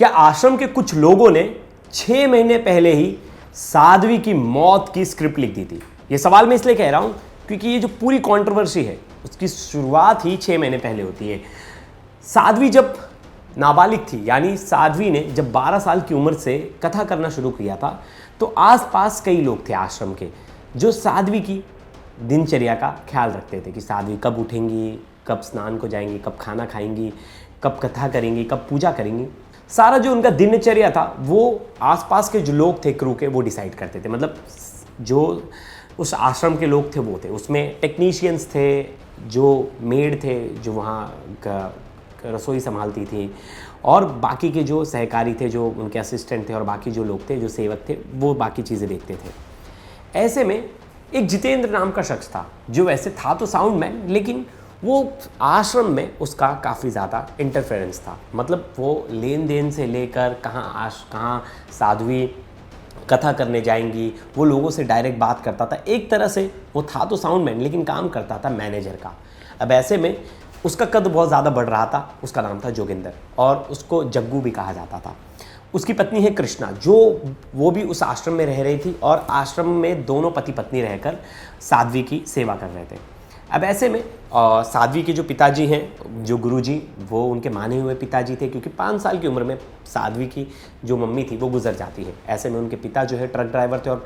क्या आश्रम के कुछ लोगों ने 6 महीने पहले ही साध्वी की मौत की स्क्रिप्ट लिख दी थी? ये सवाल मैं इसलिए कह रहा हूं क्योंकि ये जो पूरी कंट्रोवर्सी है उसकी शुरुआत ही 6 महीने पहले होती है। साध्वी जब नाबालिग थी, यानी साध्वी ने जब 12 साल की उम्र से कथा करना शुरू किया था, तो आसपास कई लोग थे आश्रम के जो साध्वी की दिनचर्या का ख्याल रखते थे कि साध्वी कब उठेंगी, कब स्नान को जाएंगी, कब खाना खाएंगी, कब कथा करेंगी, कब पूजा करेंगी। सारा जो उनका दिनचर्या था वो आसपास के जो लोग थे क्रू के वो डिसाइड करते थे। मतलब जो उस आश्रम के लोग थे वो थे, उसमें टेक्नीशियंस थे, जो मेड थे जो वहाँ का रसोई संभालती थी, और बाकी के जो सहकारी थे, जो उनके असिस्टेंट थे, और बाकी जो लोग थे जो सेवक थे वो बाकी चीज़ें देखते थे। ऐसे में एक जितेंद्र नाम का शख्स था जो वैसे था तो साउंड मैन, लेकिन वो आश्रम में उसका काफ़ी ज़्यादा इंटरफेरेंस था। मतलब वो लेन देन से लेकर कहाँ साध्वी कथा करने जाएंगी, वो लोगों से डायरेक्ट बात करता था। एक तरह से वो था तो साउंड मैन लेकिन काम करता था मैनेजर का। अब ऐसे में उसका कद बहुत ज़्यादा बढ़ रहा था। उसका नाम था जोगिंदर और उसको जग्गू भी कहा जाता था। उसकी पत्नी है कृष्णा, जो वो भी उस आश्रम में रह रही थी और आश्रम में दोनों पति पत्नी रहकर साध्वी की सेवा कर रहे थे। अब ऐसे में साध्वी के जो पिताजी हैं, जो गुरुजी, वो उनके माने हुए पिताजी थे, क्योंकि 5 साल की उम्र में साध्वी की जो मम्मी थी वो गुजर जाती है। ऐसे में उनके पिता जो है ट्रक ड्राइवर थे और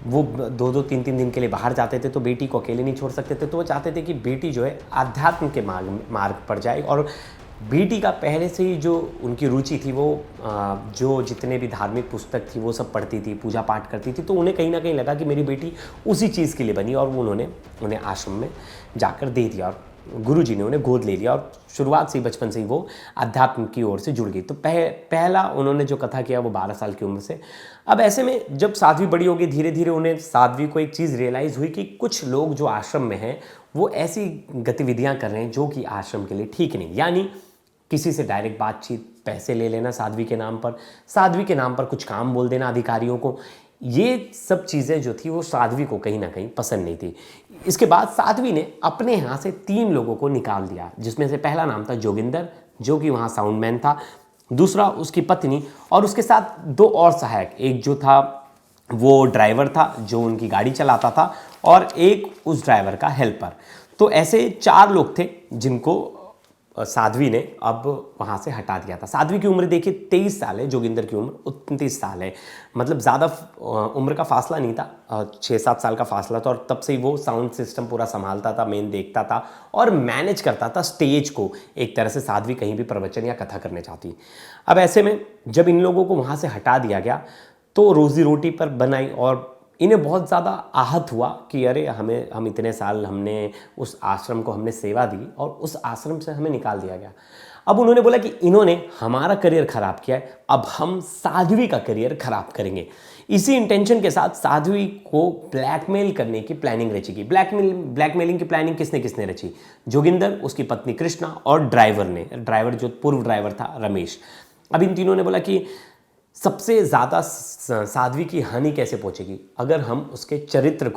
वो 2-2, 3-3 दिन के लिए बाहर जाते थे, तो बेटी को अकेले नहीं छोड़ सकते थे। तो वो चाहते थे कि बेटी जो है आध्यात्म के मार्ग पर जाए, और बेटी का पहले से ही जो उनकी रुचि थी वो जो जितने भी धार्मिक पुस्तक थी वो सब पढ़ती थी, पूजा पाठ करती थी। तो उन्हें कहीं ना कहीं लगा कि मेरी बेटी उसी चीज़ के लिए बनी, और उन्होंने उन्हें आश्रम में जाकर दे दिया और गुरुजी ने उन्हें गोद ले लिया, और शुरुआत से ही बचपन से ही वो अध्यात्म की ओर से जुड़ गई। तो पहला उन्होंने जो कथा किया वो 12 साल की उम्र से। अब ऐसे में जब साध्वी बड़ी हो गई, धीरे धीरे उन्हें साध्वी को एक चीज़ रियलाइज़ हुई कि कुछ लोग जो आश्रम में हैं वो ऐसी गतिविधियाँ कर रहे हैं जो कि आश्रम के लिए ठीक नहीं। यानी किसी से डायरेक्ट बातचीत, पैसे ले लेना साध्वी के नाम पर, साध्वी के नाम पर कुछ काम बोल देना अधिकारियों को, ये सब चीज़ें जो थी वो साध्वी को कहीं ना कहीं पसंद नहीं थी। इसके बाद साध्वी ने अपने यहाँ से 3 लोगों को निकाल दिया, जिसमें से पहला नाम था जोगिंदर, जो कि वहाँ साउंडमैन था, दूसरा उसकी पत्नी, और उसके साथ 2 और सहायक, एक जो था वो ड्राइवर था जो उनकी गाड़ी चलाता था, और एक उस ड्राइवर का हेल्पर। तो ऐसे 4 लोग थे जिनको साध्वी ने अब वहाँ से हटा दिया था। साध्वी की उम्र देखिए 23 साल है, जोगिंदर की उम्र 29 साल है। मतलब ज़्यादा उम्र का फासला नहीं था, 6-7 साल का फासला था, और तब से ही वो साउंड सिस्टम पूरा संभालता था, मेन देखता था और मैनेज करता था स्टेज को। एक तरह से साध्वी कहीं भी प्रवचन या कथा करने चाहती। अब ऐसे में जब इन लोगों को वहाँ से हटा दिया गया तो रोज़ी रोटी पर बनाई, और इन्हें बहुत ज़्यादा आहत हुआ कि अरे हम इतने साल हमने उस आश्रम को हमने सेवा दी और उस आश्रम से हमें निकाल दिया गया। अब उन्होंने बोला कि इन्होंने हमारा करियर ख़राब किया है, अब हम साध्वी का करियर ख़राब करेंगे। इसी इंटेंशन के साथ साध्वी को ब्लैकमेल करने की प्लानिंग रची गई। ब्लैकमेलिंग की प्लानिंग किसने किसने रची? जोगिंदर, उसकी पत्नी कृष्णा और ड्राइवर जो पूर्व ड्राइवर था रमेश। अब इन तीनों ने बोला कि सबसे ज़्यादा साध्वी की हानि कैसे पहुंचेगी? अगर हम उसके चरित्र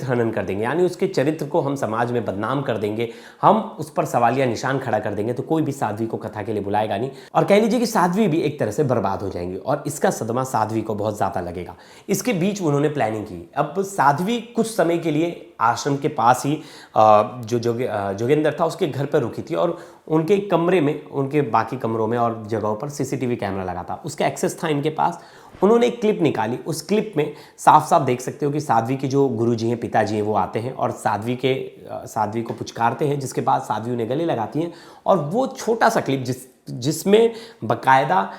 हनन कर देंगे, यानी उसके चरित्र को हम समाज में बदनाम कर देंगे, हम उस पर सवालिया निशान खड़ा कर देंगे, तो कोई भी साध्वी को कथा के लिए बुलाएगा नहीं, और कह लीजिए कि साध्वी भी एक तरह से बर्बाद हो जाएंगी, और इसका सदमा साध्वी को बहुत ज़्यादा लगेगा। इसके बीच उन्होंने प्लानिंग की। अब साध्वी कुछ समय के लिए आश्रम के पास ही जो जोगिंदर था उसके घर पर रुकी थी, और उनके कमरे में, उनके बाकी कमरों में और जगहों पर सीसीटीवी कैमरा लगा था, उसका एक्सेस था इनके पास। उन्होंने एक क्लिप निकाली, उस क्लिप में साफ साफ देख सकते हो कि साध्वी के जो गुरुजी हैं, पिताजी हैं, वो आते हैं और साध्वी को पुचकारते हैं, जिसके बाद साध्वी उन्हें गले लगाती हैं। और वो छोटा सा क्लिप जिसमें बाकायदा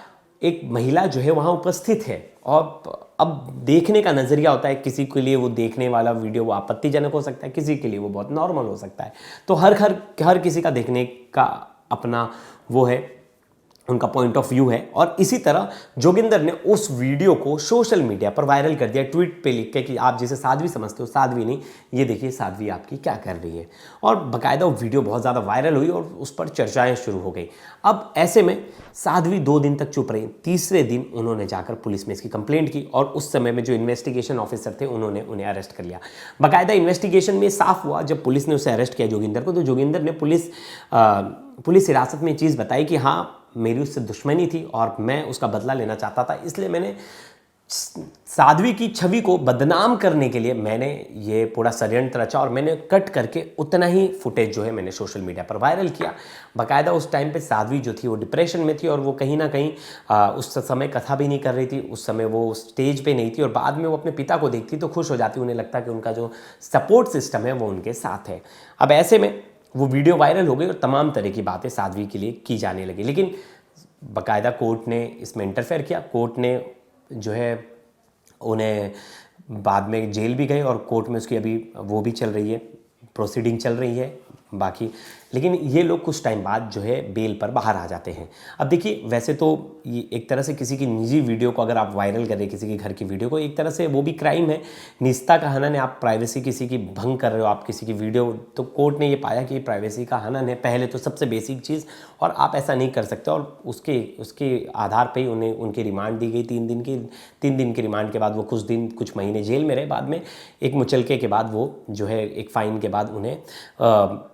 एक महिला जो है वहाँ उपस्थित है, और अब देखने का नज़रिया होता है, किसी के लिए वो देखने वाला वीडियो वो आपत्तिजनक हो सकता है, किसी के लिए वो बहुत नॉर्मल हो सकता है। तो हर किसी का देखने का अपना वो है, उनका पॉइंट ऑफ व्यू है। और इसी तरह जोगिंदर ने उस वीडियो को सोशल मीडिया पर वायरल कर दिया, ट्वीट पे लिख के कि आप जिसे साध्वी समझते हो साध्वी नहीं, ये देखिए साध्वी आपकी क्या कर रही है। और बाकायदा वो वीडियो बहुत ज़्यादा वायरल हुई और उस पर चर्चाएं शुरू हो गई। अब ऐसे में साध्वी 2 दिन तक चुप रही। तीसरे दिन उन्होंने जाकर पुलिस में इसकी कंप्लेंट की, और उस समय में जो इन्वेस्टिगेशन ऑफिसर थे उन्होंने उन्हें अरेस्ट कर लिया। बाकायदा इन्वेस्टिगेशन में साफ हुआ, जब पुलिस ने उसे अरेस्ट किया जोगिंदर को, तो जोगिंदर ने पुलिस हिरासत में चीज़ बताई कि हाँ, मेरी उससे दुश्मनी थी और मैं उसका बदला लेना चाहता था, इसलिए मैंने साध्वी की छवि को बदनाम करने के लिए मैंने ये पूरा षड्यंत्र रचा और मैंने कट करके उतना ही फुटेज जो है मैंने सोशल मीडिया पर वायरल किया। बाकायदा उस टाइम पे साध्वी जो थी वो डिप्रेशन में थी और वो कहीं ना कहीं उस समय कथा भी नहीं कर रही थी, उस समय वो स्टेज पे नहीं थी और बाद में वो अपने पिता को देखती तो खुश हो जाती, उन्हें लगता कि उनका जो सपोर्ट सिस्टम है वो उनके साथ है। अब ऐसे में वो वीडियो वायरल हो गई और तमाम तरह की बातें साध्वी के लिए की जाने लगी, लेकिन बाकायदा कोर्ट ने इसमें इंटरफेयर किया। कोर्ट ने जो है उन्हें बाद में जेल भी गए और कोर्ट में उसकी अभी वो भी चल रही है, प्रोसीडिंग चल रही है बाकी, लेकिन ये लोग कुछ टाइम बाद जो है बेल पर बाहर आ जाते हैं। अब देखिए, वैसे तो ये एक तरह से किसी की निजी वीडियो को अगर आप वायरल करें, किसी के घर की वीडियो को, एक तरह से वो भी क्राइम है, निजता का हनन है, आप प्राइवेसी किसी की भंग कर रहे हो, आप किसी की वीडियो, तो कोर्ट ने ये पाया कि प्राइवेसी का हनन है पहले तो सबसे बेसिक चीज़, और आप ऐसा नहीं कर सकते, और उसके आधार पर ही उन्हें उनकी रिमांड दी गई 3 दिन की। 3 दिन की रिमांड के बाद वो कुछ महीने जेल में रहे, बाद में एक मुचलके के बाद वो जो है एक फ़ाइन के बाद उन्हें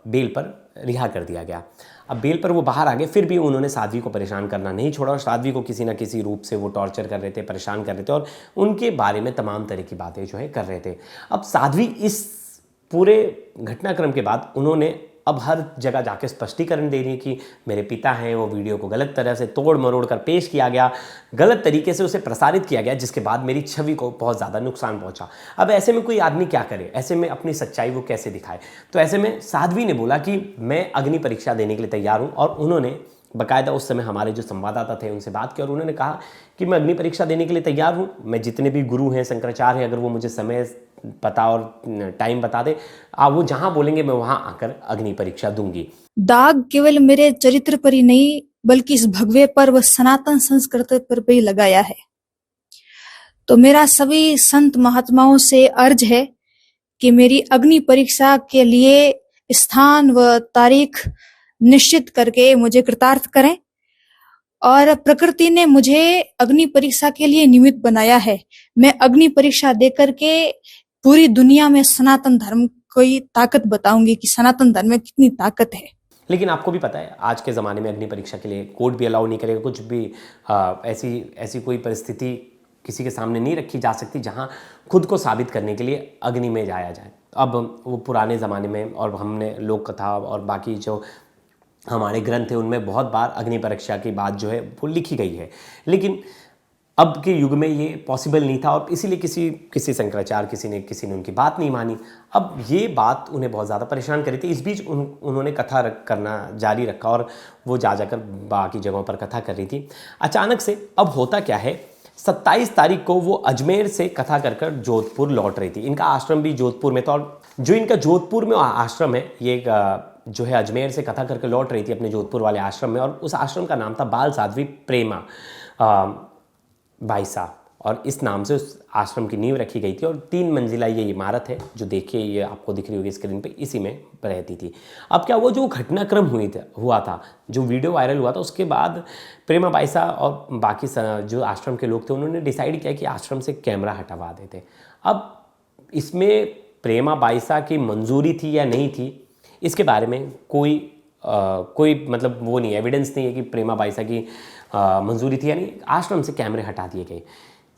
बेल पर रिहा कर दिया गया। अब बेल पर वो बाहर आ गए, फिर भी उन्होंने साध्वी को परेशान करना नहीं छोड़ा और साध्वी को किसी न किसी रूप से वो टॉर्चर कर रहे थे, परेशान कर रहे थे और उनके बारे में तमाम तरह की बातें जो है कर रहे थे। अब साध्वी इस पूरे घटनाक्रम के बाद उन्होंने अब हर जगह जाके स्पष्टीकरण दे रही है कि मेरे पिता हैं, वो वीडियो को गलत तरह से तोड़ मरोड़ कर पेश किया गया, गलत तरीके से उसे प्रसारित किया गया, जिसके बाद मेरी छवि को बहुत ज़्यादा नुकसान पहुंचा। अब ऐसे में कोई आदमी क्या करे, ऐसे में अपनी सच्चाई वो कैसे दिखाए? तो ऐसे में साध्वी ने बोला कि मैं अग्नि परीक्षा देने के लिए तैयार हूँ, और उन्होंने बाकायदा उस समय हमारे जो संवाददाता थे उनसे बात की और उन्होंने कहा कि मैं अग्नि परीक्षा देने के लिए तैयार हूँ, मैं जितने भी गुरु हैं, शंकराचार्य हैं, अगर वो मुझे समय पता और टाइम बता दे, वो जहां बोलेंगे मैं वहां आकर अग्नि परीक्षा दूंगी। दाग केवल मेरे चरित्र पर ही नहीं बल्कि इस भगवे पर व सनातन संस्कृति पर भी लगाया है। तो मेरा सभी संत महात्माओं से अर्ज है कि मेरी अग्नि परीक्षा के लिए स्थान व तारीख निश्चित करके मुझे कृतार्थ करें, और प्रकृति ने मुझे अग्नि परीक्षा के लिए निमित्त बनाया है। मैं अग्नि परीक्षा देकर के पूरी दुनिया में सनातन धर्म की ताकत बताऊंगी कि सनातन धर्म में कितनी ताकत है। लेकिन आपको भी पता है आज के ज़माने में अग्नि परीक्षा के लिए कोर्ट भी अलाउ नहीं करेगा, कुछ भी ऐसी कोई परिस्थिति किसी के सामने नहीं रखी जा सकती जहां खुद को साबित करने के लिए अग्नि में जाया जाए। अब वो पुराने ज़माने में, और हमने लोक कथा और बाकी जो हमारे ग्रंथ है उनमें बहुत बार अग्नि परीक्षा की बात जो है वो लिखी गई है, लेकिन अब के युग में ये पॉसिबल नहीं था और इसीलिए किसी शंकराचार्य किसी ने उनकी बात नहीं मानी। अब ये बात उन्हें बहुत ज़्यादा परेशान करी थी। इस बीच उन्होंने कथा करना जारी रखा और वो जाकर बाकी जगहों पर कथा कर रही थी। अचानक से अब होता क्या है, 27 तारीख को वो अजमेर से कथा कर जोधपुर लौट रही थी। इनका आश्रम भी जोधपुर में था और जो इनका जोधपुर में आश्रम है, ये जो है अजमेर से कथा करके लौट रही थी अपने जोधपुर वाले आश्रम में, और उस आश्रम का नाम था बाल साध्वी प्रेमा बाईसा, और इस नाम से उस आश्रम की नींव रखी गई थी। और 3 मंजिला ये इमारत है जो देखिए ये आपको दिख रही होगी स्क्रीन पे, इसी में रहती थी। अब क्या, वो जो घटनाक्रम हुआ था, जो वीडियो वायरल हुआ था, उसके बाद प्रेमा बाईसा और बाकी जो आश्रम के लोग थे उन्होंने डिसाइड किया कि आश्रम से कैमरा हटवा देते। अब इसमें प्रेमा बाईसा की मंजूरी थी या नहीं थी, इसके बारे में कोई मतलब वो नहीं, एविडेंस नहीं है कि प्रेमा बाईसा की मंजूरी थी या नहीं। आश्रम से कैमरे हटा दिए गए।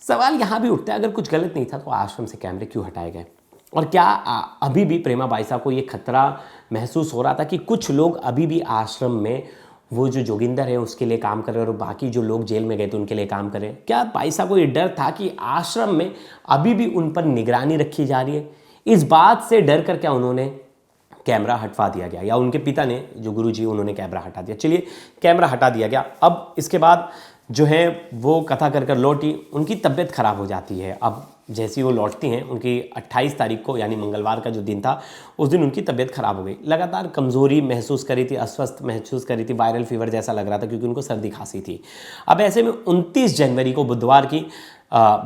सवाल यहाँ भी उठता है, अगर कुछ गलत नहीं था तो आश्रम से कैमरे क्यों हटाए गए? और क्या अभी भी प्रेमा बाईसा को ये खतरा महसूस हो रहा था कि कुछ लोग अभी भी आश्रम में, वो जो जोगिंदर है उसके लिए काम कर रहे हैं और बाकी जो लोग जेल में गए थे उनके लिए काम कर रहे हैं? क्या बाईसा को ये डर था कि आश्रम में अभी भी उन पर निगरानी रखी जा रही है? इस बात से डर कर क्या उन्होंने कैमरा हटवा दिया गया, या उनके पिता ने, जो गुरुजी, उन्होंने कैमरा हटा दिया? चलिए, कैमरा हटा दिया गया। अब इसके बाद जो है वो कथा कर लौटी, उनकी तबीयत खराब हो जाती है। अब जैसी वो लौटती हैं, उनकी 28 तारीख को यानी मंगलवार का जो दिन था, उस दिन उनकी तबीयत खराब हो गई। लगातार कमज़ोरी महसूस करी थी, अस्वस्थ महसूस करी थी, वायरल फीवर जैसा लग रहा था क्योंकि उनको सर्दी खांसी थी। अब ऐसे में 29 जनवरी को बुधवार की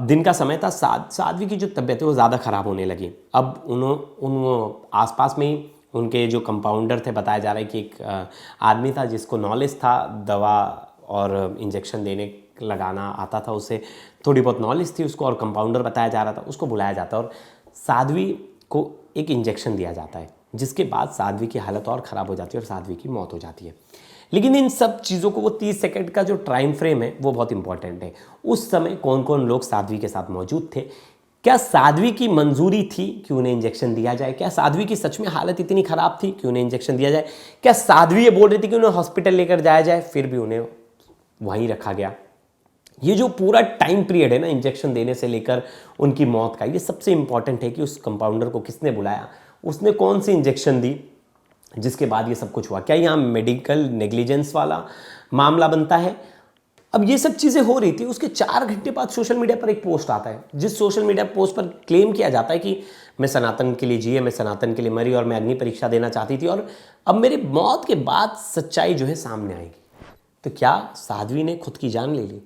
दिन का समय था। साध्वी की जो तबीयत है वो ज़्यादा ख़राब होने लगी। अब उन आसपास में ही उनके जो कंपाउंडर थे, बताया जा रहा है कि एक आदमी था जिसको नॉलेज था, दवा और इंजेक्शन देने लगाना आता था, उसे थोड़ी बहुत नॉलेज थी उसको, और कंपाउंडर बताया जा रहा था, उसको बुलाया जाता है और साध्वी को एक इंजेक्शन दिया जाता है, जिसके बाद साध्वी की हालत और ख़राब हो जाती है और साध्वी की मौत हो जाती है। लेकिन इन सब चीज़ों को, वो 30 सेकंड का जो टाइम फ्रेम है वो बहुत इंपॉर्टेंट है। उस समय कौन कौन लोग साध्वी के साथ मौजूद थे, क्या साध्वी की मंजूरी थी कि उन्हें इंजेक्शन दिया जाए, क्या साध्वी की सच में हालत इतनी खराब थी कि उन्हें इंजेक्शन दिया जाए, क्या साध्वी ये बोल रही थी कि उन्हें हॉस्पिटल लेकर जाया जाए, फिर भी उन्हें वहीं रखा गया। ये जो पूरा टाइम पीरियड है ना, इंजेक्शन देने से लेकर उनकी मौत का, ये सबसे इंपॉर्टेंट है कि उस कंपाउंडर को किसने बुलाया, उसने कौन सी इंजेक्शन दी, जिसके बाद ये सब कुछ हुआ। क्या यहाँ मेडिकल नेग्लिजेंस वाला मामला बनता है। अब ये सब चीज़ें हो रही थी, उसके 4 घंटे बाद सोशल मीडिया पर एक पोस्ट आता है, जिस सोशल मीडिया पोस्ट पर क्लेम किया जाता है कि मैं सनातन के लिए जिए, मैं सनातन के लिए मरी और मैं अग्नि परीक्षा देना चाहती थी और अब मेरी मौत के बाद सच्चाई जो है सामने आएगी। तो क्या साध्वी ने खुद की जान ले ली।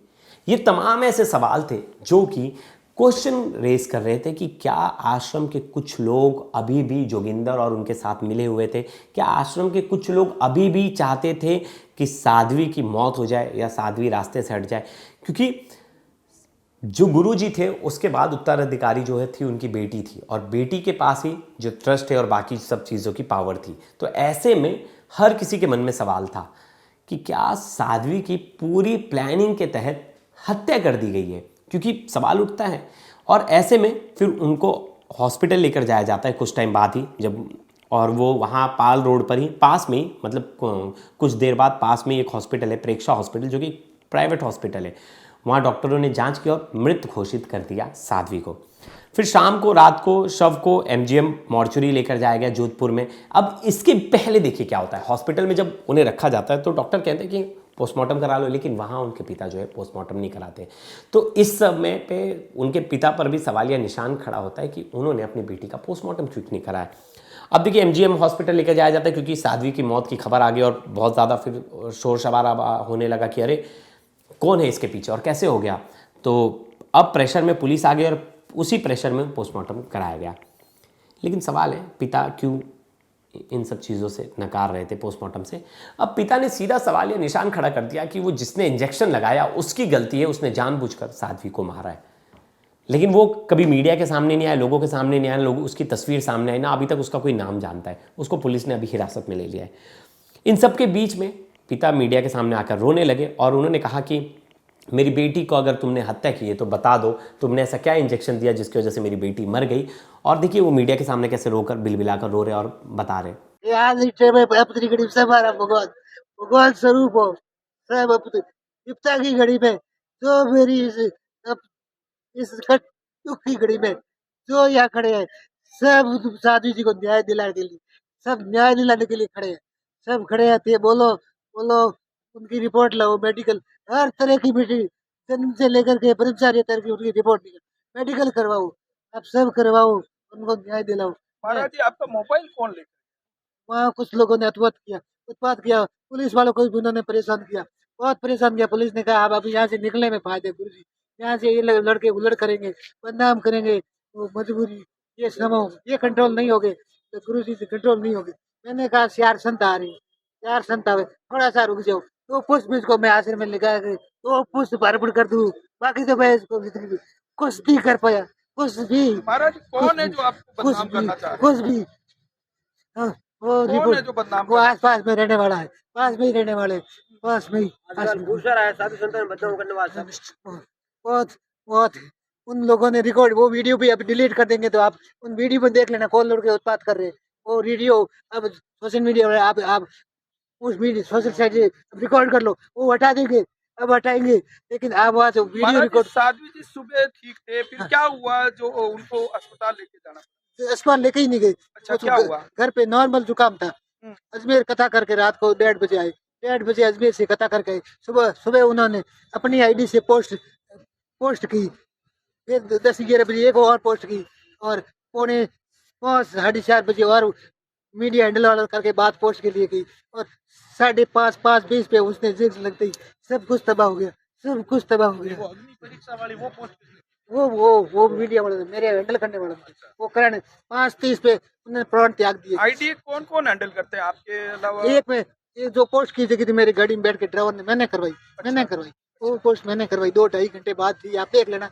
ये तमाम ऐसे सवाल थे जो कि क्वेश्चन रेस कर रहे थे कि क्या आश्रम के कुछ लोग अभी भी जोगिंदर और उनके साथ मिले हुए थे, क्या आश्रम के कुछ लोग अभी भी चाहते थे कि साध्वी की मौत हो जाए या साध्वी रास्ते से हट जाए। क्योंकि जो गुरुजी थे उसके बाद उत्तराधिकारी जो है थी उनकी बेटी थी, और बेटी के पास ही जो ट्रस्ट है और बाकी सब चीज़ों की पावर थी। तो ऐसे में हर किसी के मन में सवाल था कि क्या साध्वी की पूरी प्लानिंग के तहत हत्या कर दी गई है, क्योंकि सवाल उठता है। और ऐसे में फिर उनको हॉस्पिटल लेकर जाया जाता है कुछ टाइम बाद ही, जब, और वो वहाँ पाल रोड पर ही पास में ही, मतलब कुछ देर बाद पास में एक हॉस्पिटल है, प्रेक्षा हॉस्पिटल, जो कि प्राइवेट हॉस्पिटल है। वहाँ डॉक्टरों ने जांच की और मृत घोषित कर दिया साध्वी को। फिर शाम को, रात को शव को एमजीएम मॉर्चुरी लेकर जाया गया जोधपुर में। अब इसके पहले देखिए क्या होता है, हॉस्पिटल में जब उन्हें रखा जाता है तो डॉक्टर कहते हैं कि पोस्टमार्टम करा लो, लेकिन वहाँ उनके पिता जो है पोस्टमार्टम नहीं कराते। तो इस समय पे उनके पिता पर भी सवालिया निशान खड़ा होता है कि उन्होंने अपनी बेटी का पोस्टमार्टम क्यों नहीं कराया। अब देखिए एमजीएम हॉस्पिटल लेकर जाया जाता है क्योंकि साध्वी की मौत की खबर आ गई और बहुत ज़्यादा फिर शोर शराबा होने लगा कि अरे कौन है इसके पीछे और कैसे हो गया। तो अब प्रेशर में पुलिस आ गई और उसी प्रेशर में पोस्टमार्टम कराया गया। लेकिन सवाल है पिता क्यों इन सब चीज़ों से नकार रहे थे पोस्टमार्टम से। अब पिता ने सीधा सवाल या निशान खड़ा कर दिया कि वो जिसने इंजेक्शन लगाया उसकी गलती है, उसने जानबूझकर साध्वी को मारा है। लेकिन वो कभी मीडिया के सामने नहीं आया, लोगों के सामने नहीं आया, लोग उसकी तस्वीर सामने आई ना, अभी तक उसका कोई नाम जानता है। उसको पुलिस ने अभी हिरासत में ले लिया है। इन सब के बीच में पिता मीडिया के सामने आकर रोने लगे और उन्होंने कहा कि मेरी बेटी को अगर तुमने हत्या की है तो बता दो, तुमने ऐसा क्या इंजेक्शन दिया जिसकी वजह से मेरी बेटी मर गई। और देखिए वो मीडिया के सामने कैसे रोकर बिलबिलाकर रो रहे और बता रहे। भगवान भगवान स्वरूप हो सब विपता की घड़ी में जो मेरी इस दुख की घड़ी में जो यहाँ खड़े हैं, सब साधु जी को न्याय दिलाने के लिए, सब न्याय दिलाने के लिए खड़े हैं, सब खड़े हैं। थे बोलो बोलो, उनकी रिपोर्ट लाओ, मेडिकल हर तरह की जन्म से लेकर के ब्रह्मचार्य तक की उनकी रिपोर्ट निकल, मेडिकल करवाओ, आप सब करवाओ, उनको न्याय दिलाओ। महाराज जी आपका मोबाइल कौन ले? वहाँ कुछ लोगों ने उत्पात किया, पुलिस वालों को भी उन्होंने परेशान किया, बहुत परेशान किया। पुलिस ने कहा अब अभी यहाँ से निकलने में फायदे गुरु जी, यहाँ से ये लड़के उलट करेंगे, बदनाम करेंगे, वो मजबूरी, ये समो, ये कंट्रोल नहीं होगे तो गुरु जी से कंट्रोल नहीं होगे। मैंने कहा 4 संत आ रहे हैं, 4 संत आवे, थोड़ा सा रुक जाओ। तो पुष्प को मैं आश्रम में लगा के तो पुष्प अर्पण कर दूं, बाकी तो मैं इसको कुछ नहीं कर पाया, कुछ भी। महाराज कौन है जो आपको बदनाम करना चाह रहा है? कुछ भी वो कौन है जो बदनाम वो आस पास में रहने वाला है, पास में ही रहने वाले, पास में ही साधु संतों बदनाम करने वाला बहुत बहुत उन लोगों ने रिकॉर्ड, वो वीडियो भी अब डिलीट कर देंगे तो आप उन वीडियो में देख लेना कौन लोग उत्पात कर रहे हैं। वो वीडियो अब सोशल मीडिया में आप उस वीडियो सोशल साइट से रिकॉर्ड कर लो, वो हटा देंगे, अब हटाएंगे। लेकिन आप वहाँ से वीडियो रिकॉर्ड, साध्वी जी सुबह ठीक थे, फिर क्या हुआ जो उनको अस्पताल लेके जाना? अस्पताल लेके ही नहीं गए। अच्छा, क्या हुआ? घर पे नॉर्मल जुकाम था, अजमेर कथा करके रात को 1:30 बजे आए, 1:30 बजे अजमेर से कथा करके आए। सुबह उन्होंने अपनी आईडी से पोस्ट की, फिर 10-11 बजे एक और पोस्ट की, और 4:30 बजे और मीडिया हैंडल वाला करके बात पोस्ट के लिए की, और 5:30 पे उसने जिक्र लगते ही सब कुछ तबाह हो गया, सब कुछ तबाह हो गया। वो अग्नि परीक्षा वाली वो पोस्ट वो मीडिया वाले मेरे हैंडल करने वाला वो करण 5:30 पे उन्होंने प्राण त्याग दिए। आईडी कौन कौन हैंडल करते हैं आपके अलावा? एक में ये जो पोस्ट की थी मेरी गाड़ी में बैठ के ड्राइवर ने, मैंने करवाई, वो पोस्ट मैंने करवाई, 2-2.5 घंटे बाद थी, आप देख लेना।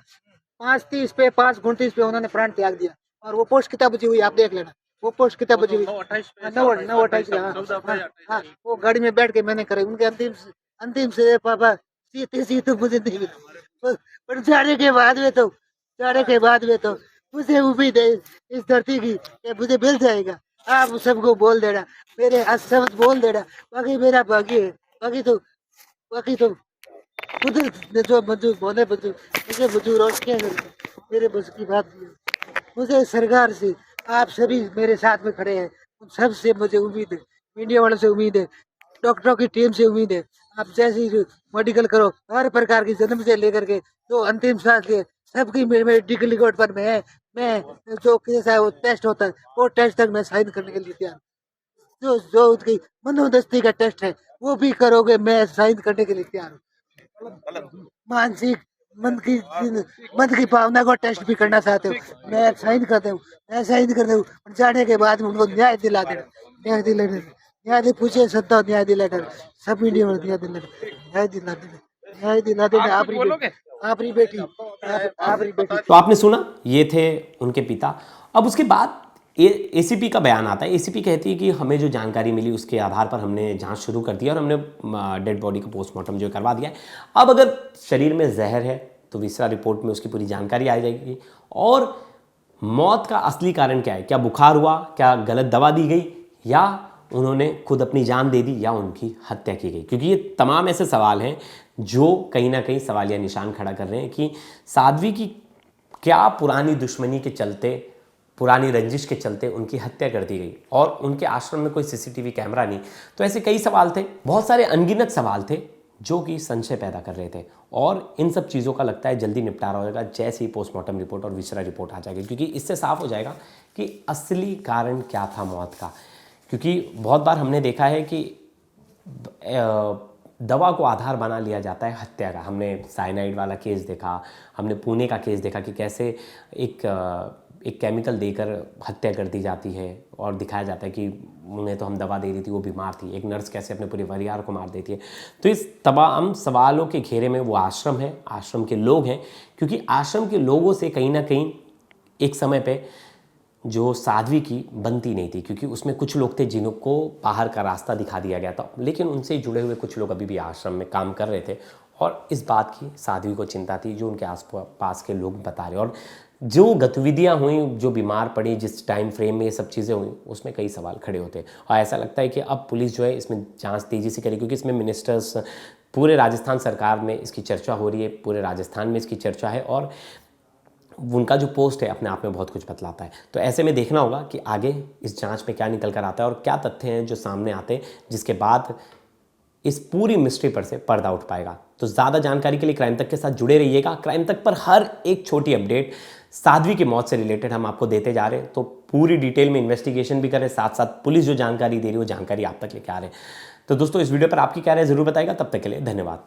5:30 पे 5:29 पे उन्होंने प्राण त्याग दिया, और वो पोस्ट कितना बची हुई आप देख लेना। वो पोस्ट कितना बजे हुई? 9:28 नौ 28 हाँ, वो गाड़ी में बैठ के मैंने करे उनके अंतिम से पापा सीते तो मुझे नहीं मिला, पर जाने के बाद में तो मुझे उम्मीद है इस धरती की कि मुझे मिल जाएगा। आप सबको बोल देना, मेरे शब्द बोल देना, बाकी मेरा भाग्य है, बाकी तो कुदरत ने जो मंजूर होने मंजूर मुझे मंजूर और क्या करेगा, मेरे बस की बात नहीं है। मुझे सरकार से आप सभी मेरे साथ में खड़े हैं, उन सब से मुझे उम्मीद है, मीडिया वालों से उम्मीद है, डॉक्टरों की टीम से उम्मीद है, आप जैसी मेडिकल करो, हर प्रकार की जन्म से लेकर के जो अंतिम सांस के सबकी मेडिकल रिकॉर्ड पर मैं जो केस है वो टेस्ट होता है, वो टेस्ट तक मैं साइन करने के लिए तैयार हूं। जो उसकी मनोदस्ती का टेस्ट है वो भी करोगे, मैं साइन करने के लिए तैयार हूँ। मानसिक मन की भावना को टेस्ट भी करना चाहते हो, मैं साइन करता हूँ, जाने के बाद उनको न्याय दिला देना, न्याय पूछे सत्ता न्याय दिला देना, सब मीडिया में न्याय दिला देना। आपरी बेटी। तो आपने सुना, ये थे उनके पिता। अब उसके बाद एसीपी का बयान आता है। एसीपी कहती है कि हमें जो जानकारी मिली उसके आधार पर हमने जांच शुरू कर दिया और हमने डेड बॉडी का पोस्टमार्टम जो करवा दिया है। अब अगर शरीर में जहर है तो विसरा रिपोर्ट में उसकी पूरी जानकारी आ जाएगी और मौत का असली कारण क्या है, क्या बुखार हुआ, क्या गलत दवा दी गई, या उन्होंने खुद अपनी जान दे दी, या उनकी हत्या की गई। क्योंकि ये तमाम ऐसे सवाल हैं जो कहीं ना कहीं सवालिया निशान खड़ा कर रहे हैं कि साध्वी की क्या पुरानी दुश्मनी के चलते, पुरानी रंजिश के चलते उनकी हत्या कर दी गई और उनके आश्रम में कोई सीसीटीवी कैमरा नहीं। तो ऐसे कई सवाल थे, बहुत सारे अनगिनत सवाल थे जो कि संशय पैदा कर रहे थे और इन सब चीज़ों का लगता है जल्दी निपटारा हो जाएगा जैसे ही पोस्टमार्टम रिपोर्ट और विसरा रिपोर्ट आ जाएगी, क्योंकि इससे साफ हो जाएगा कि असली कारण क्या था मौत का। क्योंकि बहुत बार हमने देखा है कि दवा को आधार बना लिया जाता है हत्या का। हमने साइनाइड वाला केस देखा, हमने पुणे का केस देखा कि कैसे एक केमिकल देकर हत्या कर दी जाती है और दिखाया जाता है कि उन्हें तो हम दवा दे दी थी, वो बीमार थी। एक नर्स कैसे अपने पूरे परिवार को मार देती है। तो इस तमाम सवालों के घेरे में वो आश्रम है, आश्रम के लोग हैं, क्योंकि आश्रम के लोगों से कहीं ना कहीं एक समय पे जो साध्वी की बनती नहीं थी, क्योंकि उसमें कुछ लोग थे जिनको बाहर का रास्ता दिखा दिया गया था, लेकिन उनसे जुड़े हुए कुछ लोग अभी भी आश्रम में काम कर रहे थे और इस बात की साध्वी को चिंता थी जो उनके आस पास के लोग बता रहे। और जो गतिविधियां हुई, जो बीमार पड़ी, जिस टाइम फ्रेम में ये सब चीज़ें हुई, उसमें कई सवाल खड़े होते हैं और ऐसा लगता है कि अब पुलिस जो है इसमें जांच तेज़ी से करे, क्योंकि इसमें मिनिस्टर्स, पूरे राजस्थान सरकार में इसकी चर्चा हो रही है, पूरे राजस्थान में इसकी चर्चा है और उनका जो पोस्ट है अपने आप में बहुत कुछ बतलाता है। तो ऐसे में देखना होगा कि आगे इस जांच में क्या निकल कर आता है और क्या तथ्य हैं जो सामने आते हैं जिसके बाद इस पूरी मिस्ट्री पर से पर्दा उठ पाएगा। तो ज़्यादा जानकारी के लिए क्राइम तक के साथ जुड़े रहिएगा। क्राइम तक पर हर एक छोटी अपडेट साध्वी की मौत से रिलेटेड हम आपको देते जा रहे हैं, तो पूरी डिटेल में इन्वेस्टिगेशन भी करें, साथ साथ पुलिस जो जानकारी दे रही है वो जानकारी आप तक लेके आ रहे हैं। तो दोस्तों इस वीडियो पर आपकी क्या राय जरूर बताएगा। तब तक के लिए धन्यवाद।